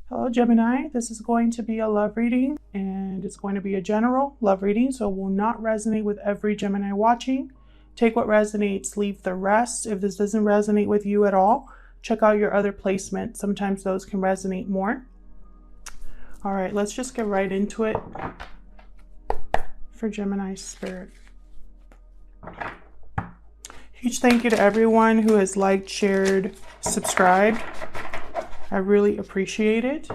Hello Gemini, this is going to be a love reading and it's going to be a general love reading, so it will not resonate with every Gemini watching. Take what resonates, leave the rest. If this doesn't resonate with you at all, check out your other placements. Sometimes those can resonate more. All right, let's just get right into it for Gemini spirit. Huge thank you to everyone who has liked, shared, subscribed. I really appreciate it.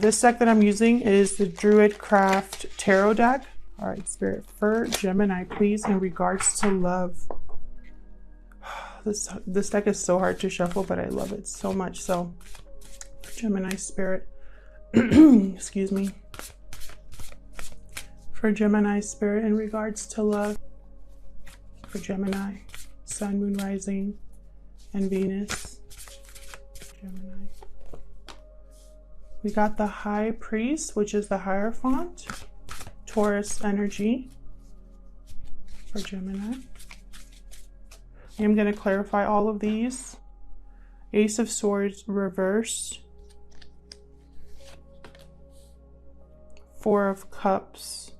This deck that I'm using is the Druid Craft Tarot deck. All right, Spirit, for Gemini, please, in regards to love. This deck is so hard to shuffle, but I love it so much. So, Gemini Spirit, excuse me. For Gemini Spirit, in regards to love. For Gemini, Sun, Moon, Rising, and Venus. Gemini. We got the High Priest, which is the Hierophant, Taurus energy for Gemini. I'm going to clarify all of these. Ace of Swords reversed, Four of Cups,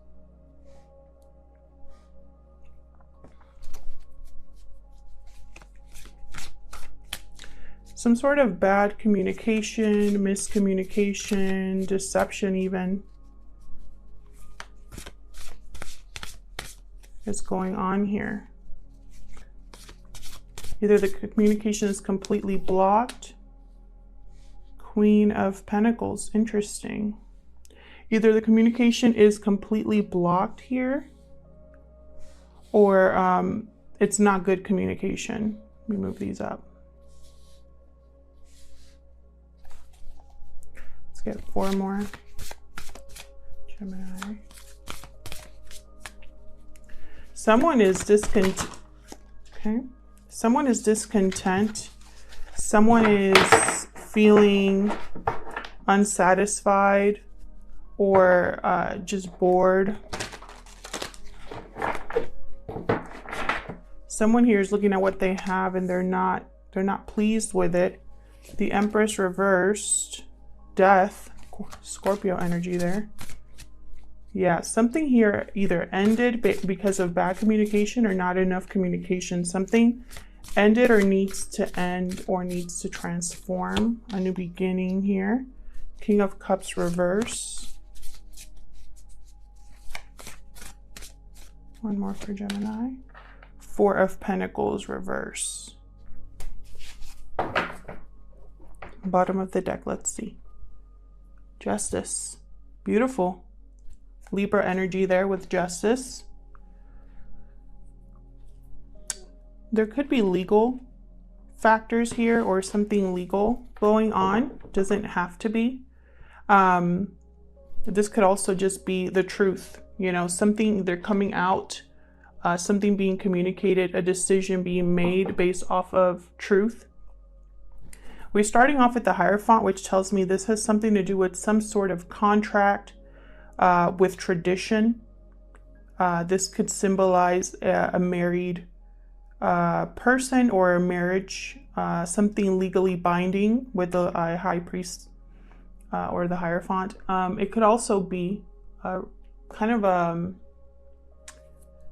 some sort of bad communication, miscommunication, deception even is going on here. Either the communication is completely blocked. Queen of Pentacles, interesting. Either the communication is completely blocked here, or it's not good communication. Let me move these up. Let's get 4 more. Gemini. Someone is discontent. Okay. Someone is discontent. Someone is feeling unsatisfied or just bored. Someone here is looking at what they have and they're not pleased with it. The Empress reversed. Death, Scorpio energy there. Yeah, something here either ended because of bad communication or not enough communication. Something ended or needs to end or needs to transform. A new beginning here. King of Cups reverse. One more for Gemini. Four of Pentacles reverse. Bottom of the deck, let's see. Justice. Beautiful. Libra energy there with Justice. There could be legal factors here or something legal going on. Doesn't have to be. This could also just be the truth. You know, something they're coming out, something being communicated, a decision being made based off of truth. We're starting off with the Hierophant, which tells me this has something to do with some sort of contract with tradition. This could symbolize a married person or a marriage, something legally binding with the High Priest or the Hierophant. It could also be kind of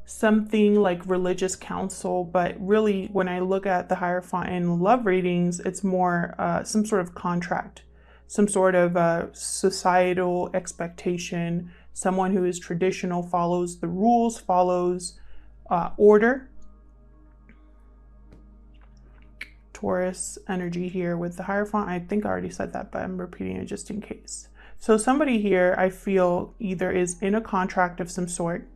something like religious counsel, but really when I look at the Hierophant in love readings, it's more some sort of contract, some sort of societal expectation, someone who is traditional, follows the rules, follows order. Taurus energy here with the Hierophant. I think I already said that, but I'm repeating it just in case. So somebody here I feel either is in a contract of some sort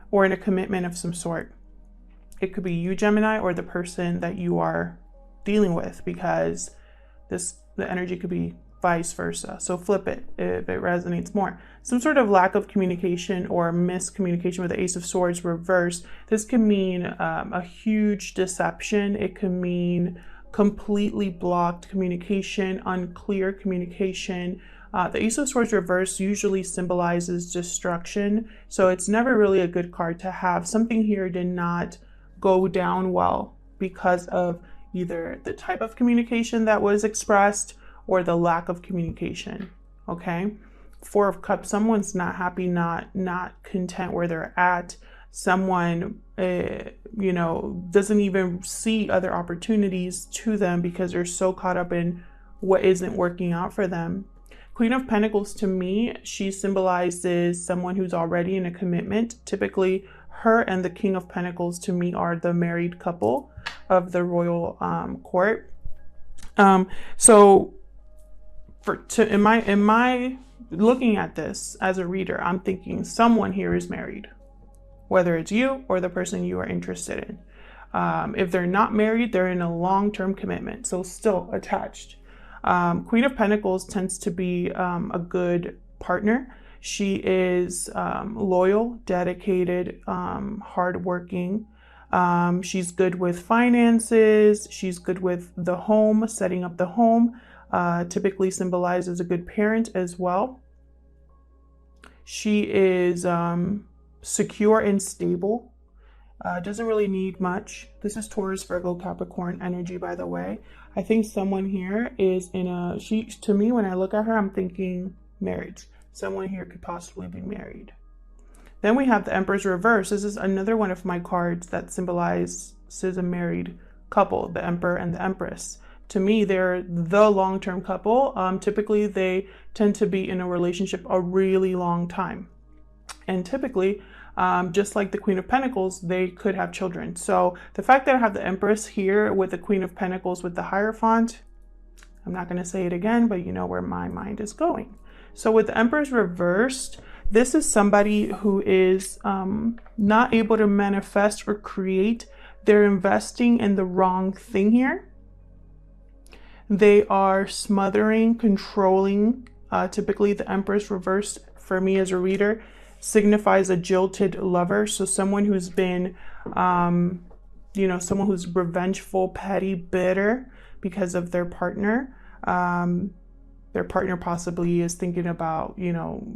or in a commitment of some sort. It could be you, Gemini, or the person that you are dealing with, because the energy could be vice versa. So flip it if it resonates more. Some sort of lack of communication or miscommunication with the Ace of Swords reversed. This can mean a huge deception. It can mean completely blocked communication, unclear communication. The Ace of Swords reverse usually symbolizes destruction, so it's never really a good card to have. Something here did not go down well because of either the type of communication that was expressed or the lack of communication. Okay. Four of Cups, someone's not happy, not content where they're at. Someone, you know, doesn't even see other opportunities to them because they're so caught up in what isn't working out for them. Queen of Pentacles, to me, she symbolizes someone who's already in a commitment. Typically, her and the King of Pentacles, to me, are the married couple of the royal court. So, in my looking at this as a reader, I'm thinking someone here is married, whether it's you or the person you are interested in. If they're not married, they're in a long-term commitment, so still attached. Queen of Pentacles tends to be a good partner. She is loyal, dedicated, hardworking. She's good with finances. She's good with the home, setting up the home. Typically symbolizes a good parent as well. She is secure and stable. Doesn't really need much. This is Taurus, Virgo, Capricorn energy, by the way. I think someone here is in a, to me, when I look at her, I'm thinking marriage. Someone here could possibly be married. Then we have the Empress reverse. This is another one of my cards that symbolizes a married couple, the Emperor and the Empress. To me, they're the long-term couple. Typically, they tend to be in a relationship a really long time. And typically, just like the Queen of Pentacles, they could have children. So the fact that I have the Empress here with the Queen of Pentacles with the Hierophant, I'm not going to say it again, but you know where my mind is going. So with the Empress reversed, this is somebody who is not able to manifest or create. They're investing in the wrong thing here. They are smothering, controlling. Typically, the Empress reversed, for me as a reader, signifies a jilted lover. So someone who's been, you know, someone who's revengeful, petty, bitter because of their partner. Their partner possibly is thinking about, you know,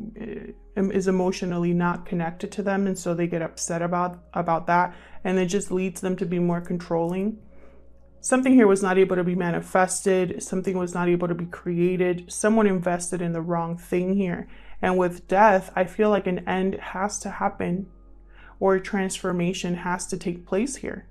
is emotionally not connected to them. And so they get upset about that. And it just leads them to be more controlling. Something here was not able to be manifested. Something was not able to be created. Someone invested in the wrong thing here. And with death, I feel like an end has to happen or a transformation has to take place here.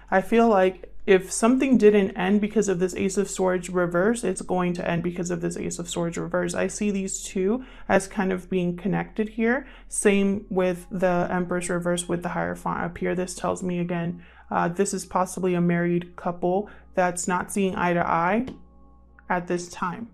I feel like if something didn't end because of this Ace of Swords reverse, it's going to end because of this Ace of Swords reverse. I see these two as kind of being connected here. Same with the Empress reverse with the Hierophant up here. This tells me again, this is possibly a married couple that's not seeing eye to eye at this time.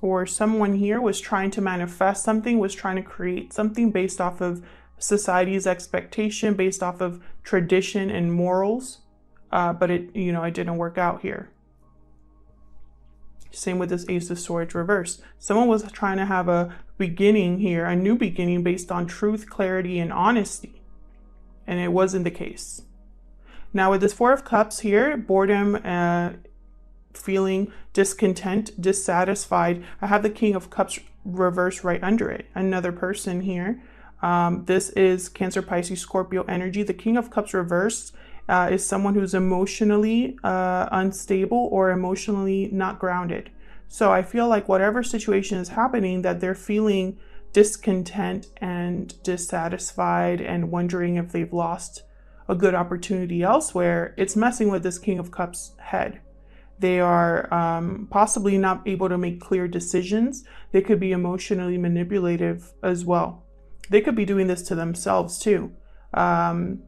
Or someone here was trying to manifest something, was trying to create something based off of society's expectation, based off of tradition and morals, but it didn't work out here. Same with this Ace of Swords reverse. Someone was trying to have a beginning here, a new beginning based on truth, clarity, and honesty, and it wasn't the case. Now with this Four of Cups here, boredom, feeling discontent, dissatisfied. I have the King of Cups reverse right under it. Another person here. This is Cancer, Pisces, Scorpio energy. The King of Cups reversed is someone who's emotionally unstable or emotionally not grounded. So I feel like whatever situation is happening, that they're feeling discontent and dissatisfied and wondering if they've lost a good opportunity elsewhere. It's messing with this King of Cups head. They are possibly not able to make clear decisions. They could be emotionally manipulative as well. They could be doing this to themselves too. Trying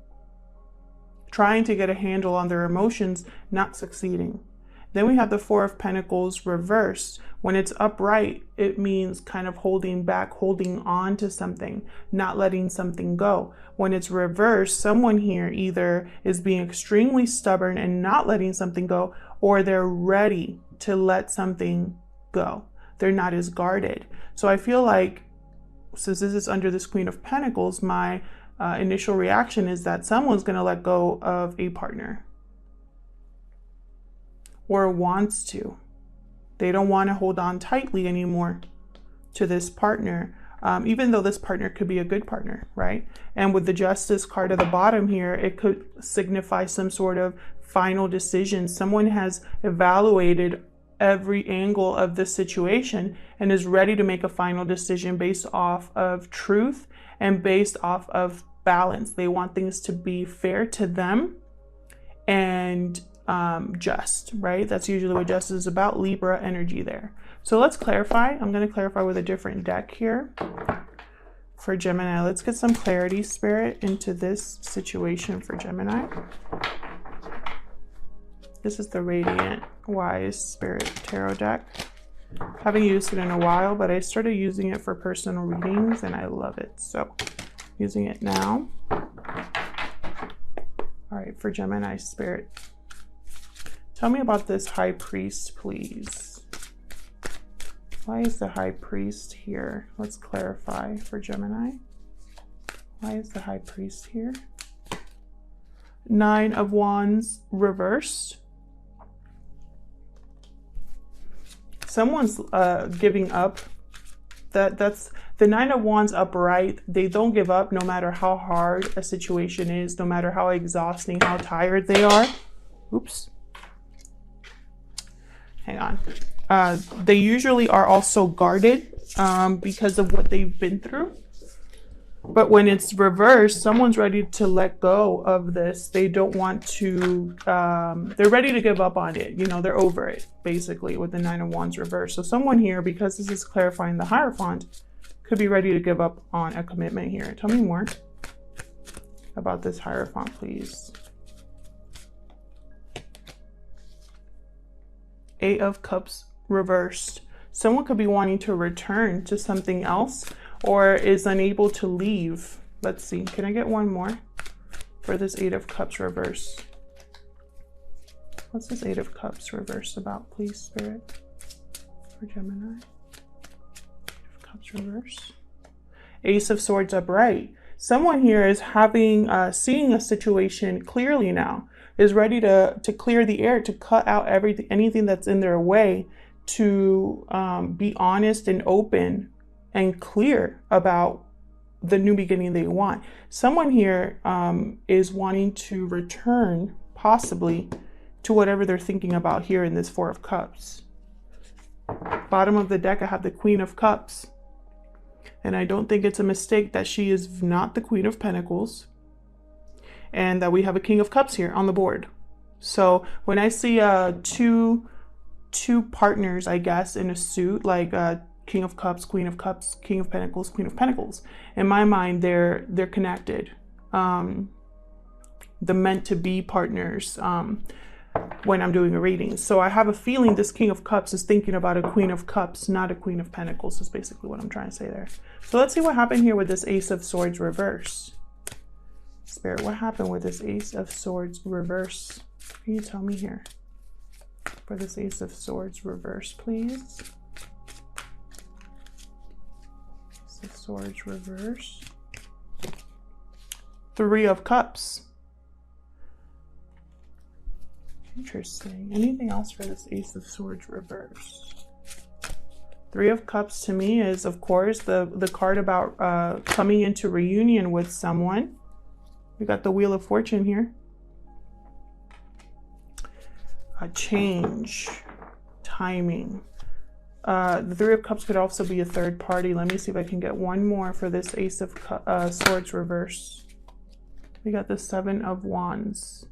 to get a handle on their emotions, not succeeding. Then we have the Four of Pentacles reversed. When it's upright, it means kind of holding back, holding on to something, not letting something go. When it's reversed, someone here either is being extremely stubborn and not letting something go, or they're ready to let something go. They're not as guarded. So I feel like, since this is under this Queen of Pentacles, my initial reaction is that someone's going to let go of a partner or wants to. They don't want to hold on tightly anymore to this partner, even though this partner could be a good partner, right? And with the Justice card at the bottom here, it could signify some sort of final decision. Someone has evaluated every angle of the situation and is ready to make a final decision based off of truth and based off of balance. They want things to be fair to them and just, right? That's usually what justice is about. Libra energy there. So let's clarify. I'm going to clarify with a different deck here for Gemini. Let's get some clarity, Spirit, into this situation for Gemini. This is the Radiant Wise Spirit Tarot deck. Haven't used it in a while, but I started using it for personal readings and I love it. So using it now. All right, for Gemini Spirit. Tell me about this High Priest, please. Why is the High Priest here? Let's clarify for Gemini. Why is the High Priest here? Nine of Wands reversed. Someone's giving up. That's the Nine of Wands upright. They don't give up no matter how hard a situation is, no matter how exhausting, how tired they are. Oops. Hang on. They usually are also guarded because of what they've been through. But when it's reversed, someone's ready to let go of this. They don't want to, they're ready to give up on it. You know, they're over it, basically, with the Nine of Wands reversed. So someone here, because this is clarifying the Hierophant, could be ready to give up on a commitment here. Tell me more about this Hierophant, please. Eight of Cups reversed. Someone could be wanting to return to something else or is unable to leave. Let's see. Can I get one more for this Eight of Cups reverse? What's this Eight of Cups reverse about, please, Spirit? For Gemini. Eight of Cups reverse. Ace of Swords upright. Someone here is having, seeing a situation clearly now, is ready to clear the air, to cut out anything that's in their way, to be honest and open and clear about the new beginning they want. Someone here is wanting to return possibly to whatever they're thinking about here in this Four of Cups. Bottom of the deck, I have the Queen of Cups. And I don't think it's a mistake that she is not the Queen of Pentacles and that we have a King of Cups here on the board. So when I see two partners, I guess, in a suit, like King of Cups, King of Pentacles, Queen of Pentacles. In my mind, they're connected. The meant to be partners when I'm doing a reading. So I have a feeling this King of Cups is thinking about a Queen of Cups, not a Queen of Pentacles, is basically what I'm trying to say there. So let's see what happened here with this Ace of Swords reverse. Spirit, what happened with this Ace of Swords reverse? Can you tell me here? For this Ace of Swords reverse, please. Ace of Swords reverse. Three of Cups. Interesting. Anything else for this Ace of Swords reverse? Three of Cups to me is, of course, the card about coming into reunion with someone. We got the Wheel of Fortune here. A change, timing. The Three of Cups could also be a third party. Let me see if I can get one more for this Ace of Swords reverse. We got the Seven of Wands.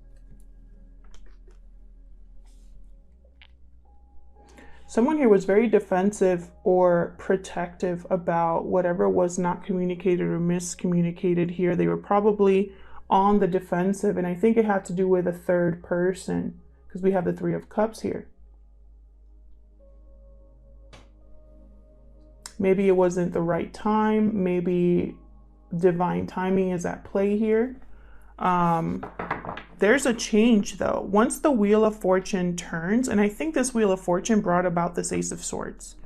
Someone here was very defensive or protective about whatever was not communicated or miscommunicated here. They were probably on the defensive, and I think it had to do with a third person because we have the Three of Cups here. Maybe it wasn't the right time. Maybe divine timing is at play here. There's a change though. Once the Wheel of Fortune turns, and I think this Wheel of Fortune brought about this Ace of Swords.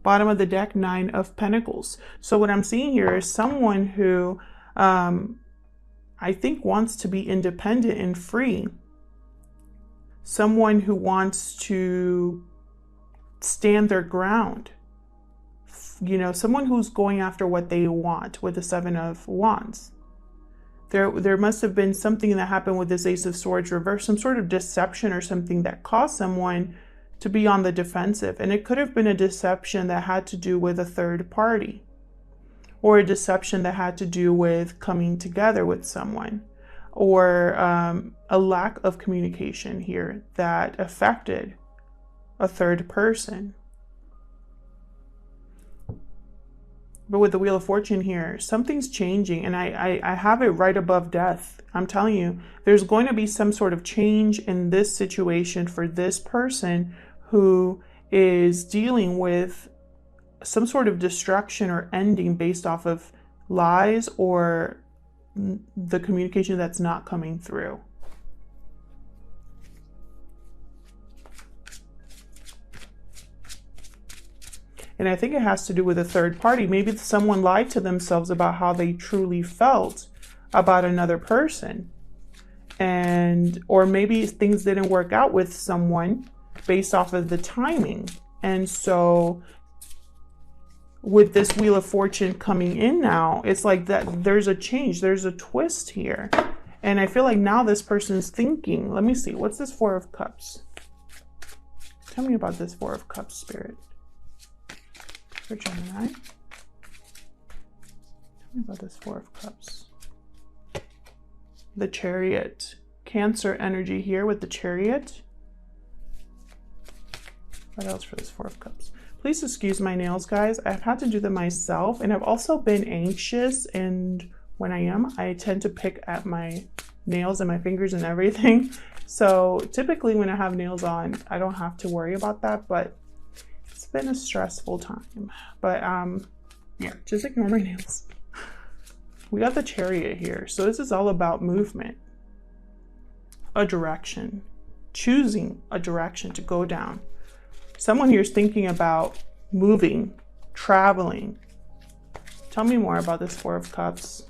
Bottom of the deck, Nine of Pentacles. So what I'm seeing here is someone who I think wants to be independent and free. Someone who wants to stand their ground. You know, someone who's going after what they want with the Seven of Wands. There must have been something that happened with this Ace of Swords reverse, some sort of deception or something that caused someone to be on the defensive. And it could have been a deception that had to do with a third party, or a deception that had to do with coming together with someone, or a lack of communication here that affected a third person. But with the Wheel of Fortune here, something's changing, and I have it right above death. I'm telling you, there's going to be some sort of change in this situation for this person who is dealing with some sort of destruction or ending based off of lies or the communication that's not coming through. And I think it has to do with a third party. Maybe someone lied to themselves about how they truly felt about another person. Or maybe things didn't work out with someone based off of the timing. And so with this Wheel of Fortune coming in now, it's like that there's a change, there's a twist here. And I feel like now this person's thinking, let me see, what's this Four of Cups? Tell me about this Four of Cups, Spirit. For Gemini. Tell me about this Four of Cups. The Chariot. Cancer energy here with the Chariot. What else for this Four of Cups? Please excuse my nails, guys. I've had to do them myself, and I've also been anxious, and when I tend to pick at my nails and my fingers and everything. So typically when I have nails on, I don't have to worry about that, but it's been a stressful time. But yeah, just ignore my nails. We got the Chariot here. So this is all about movement, a direction, choosing a direction to go down. Someone here is thinking about moving, traveling. Tell me more about this Four of Cups.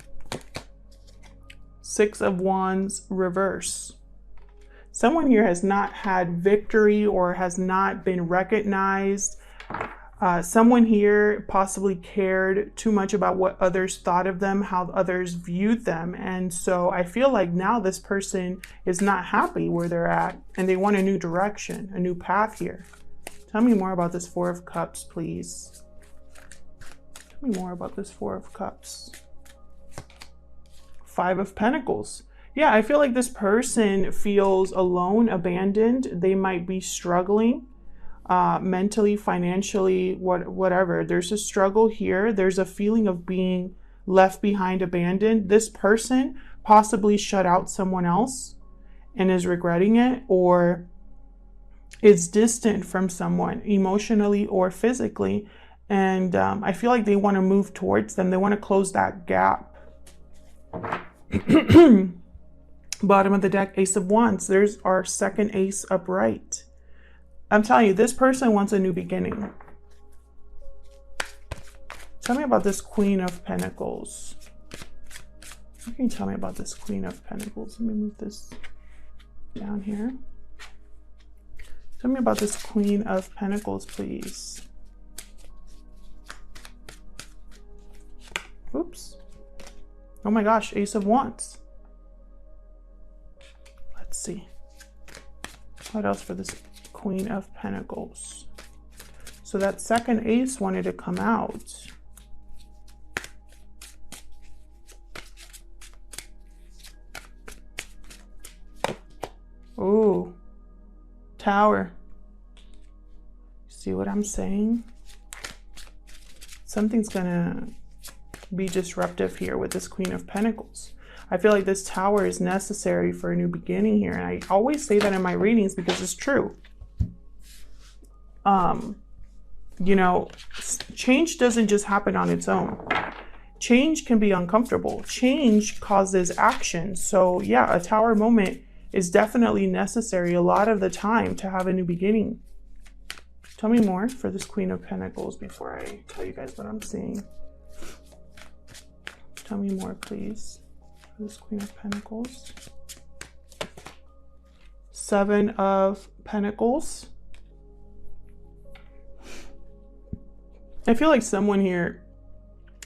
Six of Wands reverse. Someone here has not had victory or has not been recognized. Someone here possibly cared too much about what others thought of them, how others viewed them. And so I feel like now this person is not happy where they're at and they want a new direction, a new path here. Tell me more about this Four of Cups, please. Tell me more about this Four of Cups. Five of Pentacles. Yeah, I feel like this person feels alone, abandoned. They might be struggling mentally, financially, whatever. There's a struggle here. There's a feeling of being left behind, abandoned. This person possibly shut out someone else and is regretting it, or is distant from someone emotionally or physically. And I feel like they want to move towards them. They want to close that gap. Bottom of the deck, Ace of Wands. There's our second ace upright. I'm telling you, this person wants a new beginning. Tell me about this Queen of Pentacles. What can you tell me about this Queen of Pentacles? Let me move this down here. Tell me about this Queen of Pentacles, please. Oops. Oh my gosh, Ace of Wands. Let's see. What else for this Queen of Pentacles? So that second ace wanted to come out. Ooh. Tower. See what I'm saying? Something's gonna be disruptive here with this Queen of Pentacles. I feel like this Tower is necessary for a new beginning here. And I always say that in my readings because it's true. You know, change doesn't just happen on its own. Change can be uncomfortable. Change causes action. So yeah, a Tower moment is definitely necessary a lot of the time to have a new beginning. Tell me more for this Queen of Pentacles before I tell you guys what I'm seeing. Tell me more, please, for this Queen of Pentacles. Seven of Pentacles. I feel like someone here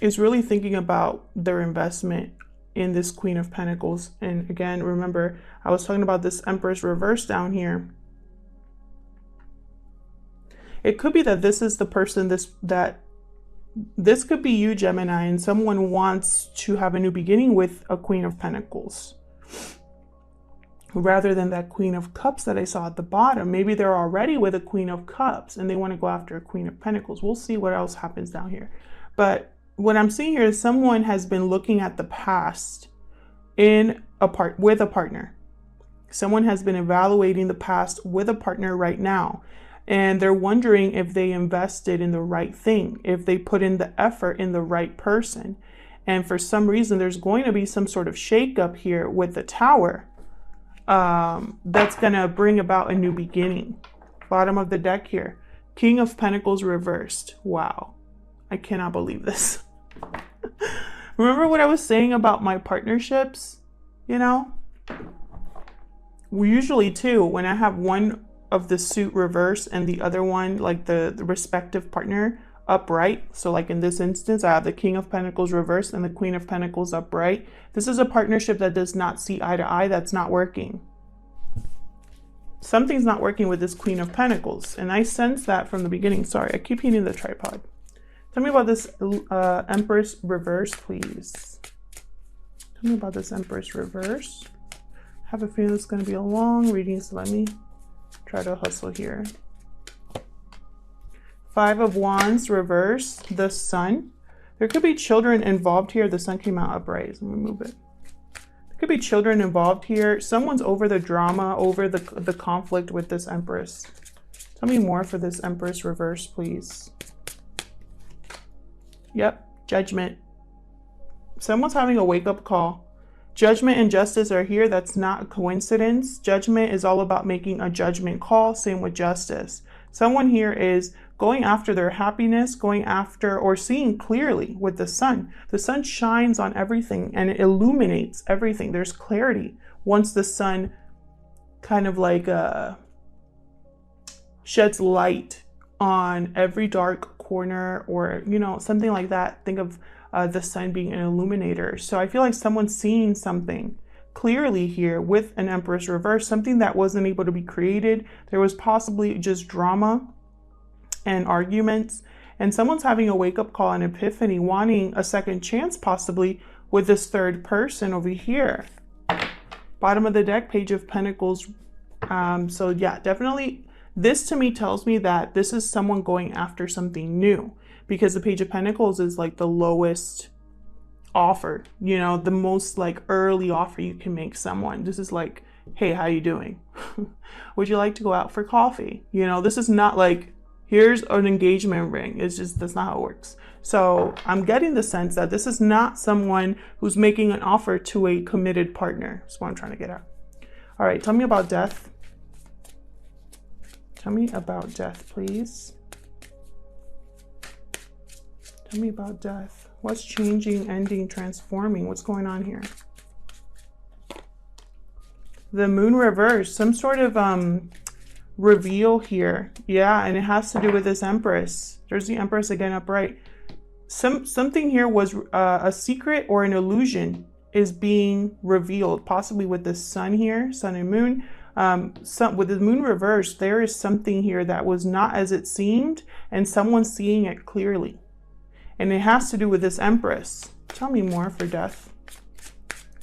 is really thinking about their investment in this Queen of Pentacles. And again, remember, I was talking about this Empress reverse down here. It could be that this is the person this could be you, Gemini, and someone wants to have a new beginning with a Queen of Pentacles rather than that Queen of Cups that I saw at the bottom. Maybe they're already with a Queen of Cups and they want to go after a Queen of Pentacles. We'll see what else happens down here. But what I'm seeing here is someone has been looking at the past with a partner. Someone has been evaluating the past with a partner right now. And they're wondering if they invested in the right thing, if they put in the effort in the right person. And for some reason, there's going to be some sort of shakeup here with the Tower that's going to bring about a new beginning. Bottom of the deck here. King of Pentacles reversed. Wow. I cannot believe this. Remember what I was saying about my partnerships? You know, we usually too, when I have one of the suit reverse and the other one, like the respective partner, upright. So like in this instance, I have the King of Pentacles reversed and the Queen of Pentacles upright. This is a partnership that does not see eye to eye. That's not working. Something's not working with this Queen of Pentacles. And I sense that from the beginning. Sorry, I keep hitting the tripod. Tell me about this Empress reverse, please. Tell me about this Empress reverse. I have a feeling it's going to be a long reading, so let me try to hustle here. Five of Wands reverse, the Sun. There could be children involved here. The Sun came out upright, so I'm gonna move it. There could be children involved here. Someone's over the drama, over the conflict with this Empress. Tell me more for this Empress reverse, please. Yep, Judgment. Someone's having a wake-up call. Judgment and justice are here. That's not a coincidence. Judgment is all about making a judgment call. Same with justice. Someone here is going after their happiness, going after or seeing clearly with the sun. The sun shines on everything and it illuminates everything. There's clarity once the sun kind of like sheds light on every dark corner, or, you know, something like that. Think of the sun being an illuminator. So I feel like someone's seeing something clearly here with an Empress reverse, something that wasn't able to be created. There was possibly just drama and arguments, and someone's having a wake-up call, an epiphany, wanting a second chance possibly with this third person over here. Bottom of the deck, Page of Pentacles. So yeah, definitely this to me tells me that this is someone going after something new, because the Page of Pentacles is like the lowest offer, you know, the most like early offer you can make someone. This is like, hey, how you doing? Would you like to go out for coffee? You know, this is not like, here's an engagement ring. It's just, that's not how it works. So I'm getting the sense that this is not someone who's making an offer to a committed partner. That's what I'm trying to get at. All right, tell me about death. Tell me about death, please. Tell me about death. What's changing, ending, transforming? What's going on here? The Moon reverse, some sort of reveal here. Yeah, and it has to do with this Empress. There's the Empress again upright. Something here was a secret or an illusion is being revealed, possibly with the Sun here, Sun and Moon. With the Moon reverse, there is something here that was not as it seemed, and someone's seeing it clearly. And it has to do with this Empress. Tell me more for death.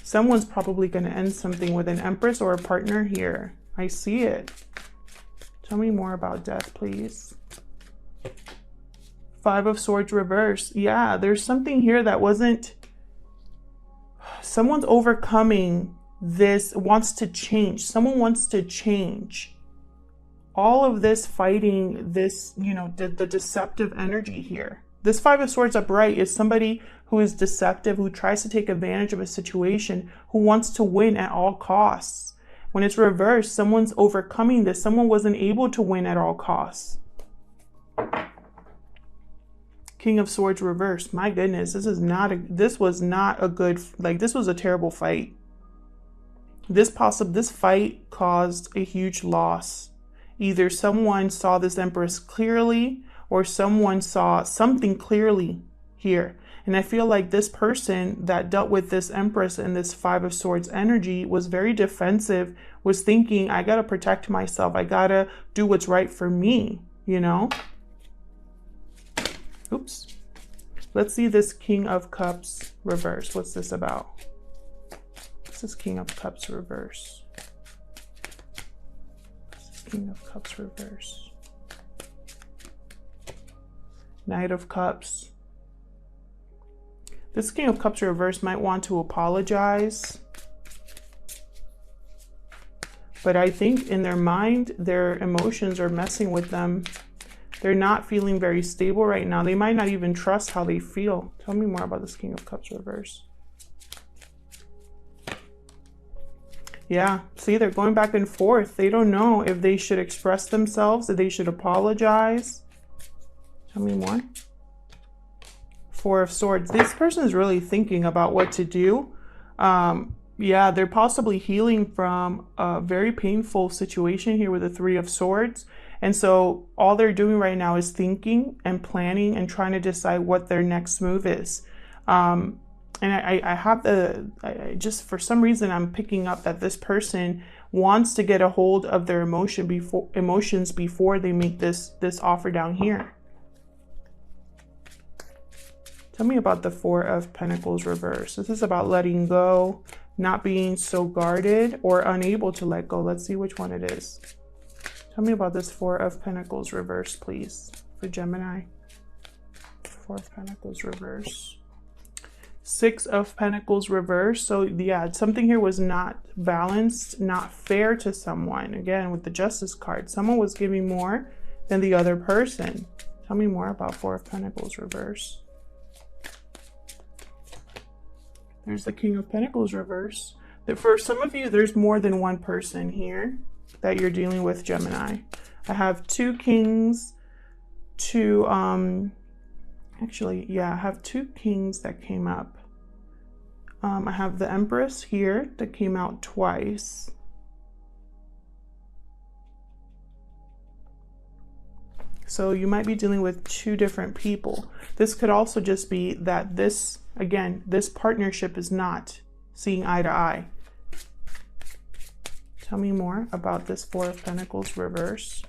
Someone's probably going to end something with an Empress or a partner here. I see it. Tell me more about death, please. Five of Swords reverse. Yeah, there's something here that wasn't... Someone's overcoming this, wants to change. Someone wants to change. All of this fighting this, you know, the deceptive energy here. This Five of Swords upright is somebody who is deceptive, who tries to take advantage of a situation, who wants to win at all costs. When it's reversed, someone's overcoming this. Someone wasn't able to win at all costs. King of Swords reversed. My goodness, this was not a good, like, this was a terrible fight. This fight caused a huge loss. Either someone saw this Empress clearly, or someone saw something clearly here. And I feel like this person that dealt with this Empress and this Five of Swords energy was very defensive, was thinking, I got to protect myself. I got to do what's right for me, you know? Oops. Let's see this King of Cups reverse. What's this about? What's this King of Cups reverse? What's this King of Cups reverse? Knight of Cups. This King of Cups reverse might want to apologize. But I think in their mind, their emotions are messing with them. They're not feeling very stable right now. They might not even trust how they feel. Tell me more about this King of Cups reverse. Yeah, see, they're going back and forth. They don't know if they should express themselves, if they should apologize. Tell me more. Four of Swords. This person is really thinking about what to do. Yeah, they're possibly healing from a very painful situation here with the Three of Swords. And so all they're doing right now is thinking and planning and trying to decide what their next move is. And I have just for some reason, I'm picking up that this person wants to get a hold of their emotions before they make this offer down here. Tell me about the Four of Pentacles reverse. This is about letting go, not being so guarded or unable to let go. Let's see which one it is. Tell me about this Four of Pentacles reverse, please, for Gemini. Four of Pentacles reverse. Six of Pentacles reverse. So yeah, something here was not balanced, not fair to someone. Again, with the Justice card, someone was giving more than the other person. Tell me more about Four of Pentacles reverse. There's the King of Pentacles reverse. That for some of you, there's more than one person here that you're dealing with, Gemini. I have two kings, actually, yeah, I have two kings that came up. I have the Empress here that came out twice. So you might be dealing with two different people. This could also just be that this, again, this partnership is not seeing eye to eye. Tell me more about this Four of Pentacles reverse.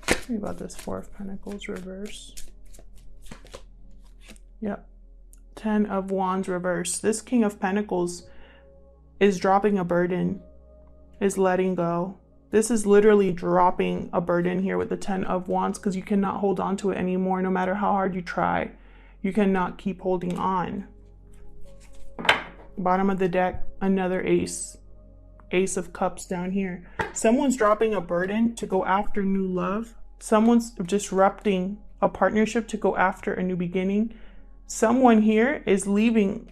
Tell me about this Four of Pentacles reverse. Yep. Ten of Wands reverse. This King of Pentacles is dropping a burden, is letting go. This is literally dropping a burden here with the Ten of Wands, because you cannot hold on to it anymore. No matter how hard you try, you cannot keep holding on. Bottom of the deck, another ace. Ace of Cups down here. Someone's dropping a burden to go after new love. Someone's disrupting a partnership to go after a new beginning. Someone here is leaving,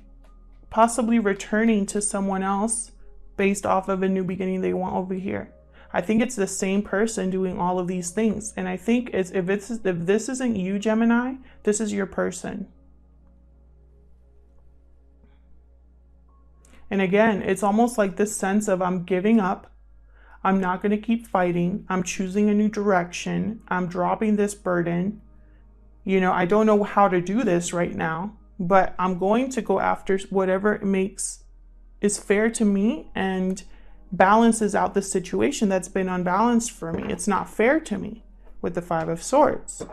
possibly returning to someone else based off of a new beginning they want over here. I think it's the same person doing all of these things. And I think if this isn't you, Gemini, this is your person. And again, it's almost like this sense of I'm giving up. I'm not going to keep fighting. I'm choosing a new direction. I'm dropping this burden. You know, I don't know how to do this right now, but I'm going to go after whatever is fair to me and balances out the situation that's been unbalanced for me. It's not fair to me with the Five of Swords.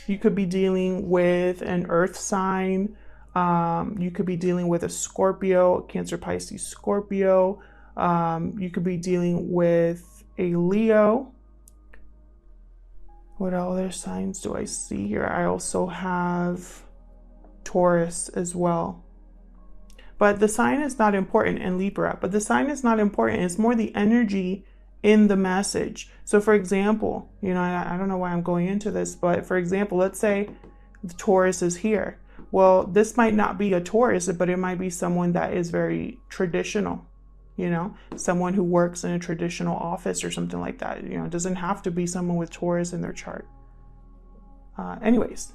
You could be dealing with an earth sign. You could be dealing with a Scorpio, Cancer, Pisces, Scorpio. You could be dealing with a Leo. What other signs do I see here? I also have Taurus as well. But the sign is not important, in Libra, but the sign is not important. It's more the energy in the message. So for example, you know, I don't know why I'm going into this, but for example, let's say the Taurus is here. Well, this might not be a Taurus, but it might be someone that is very traditional, you know, someone who works in a traditional office or something like that. You know, it doesn't have to be someone with Taurus in their chart. Anyways.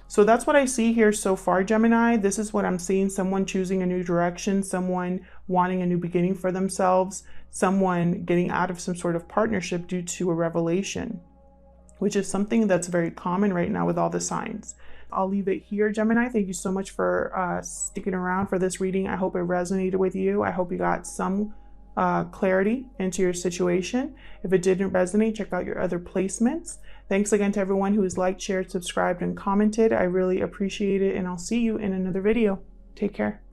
So that's what I see here so far, Gemini. This is what I'm seeing. Someone choosing a new direction, someone wanting a new beginning for themselves, someone getting out of some sort of partnership due to a revelation. which is something that's very common right now with all the signs. I'll leave it here, Gemini. Thank you so much for sticking around for this reading. I hope it resonated with you. I hope you got some clarity into your situation. If it didn't resonate, check out your other placements. Thanks again to everyone who has liked, shared, subscribed, and commented. I really appreciate it, and I'll see you in another video. Take care.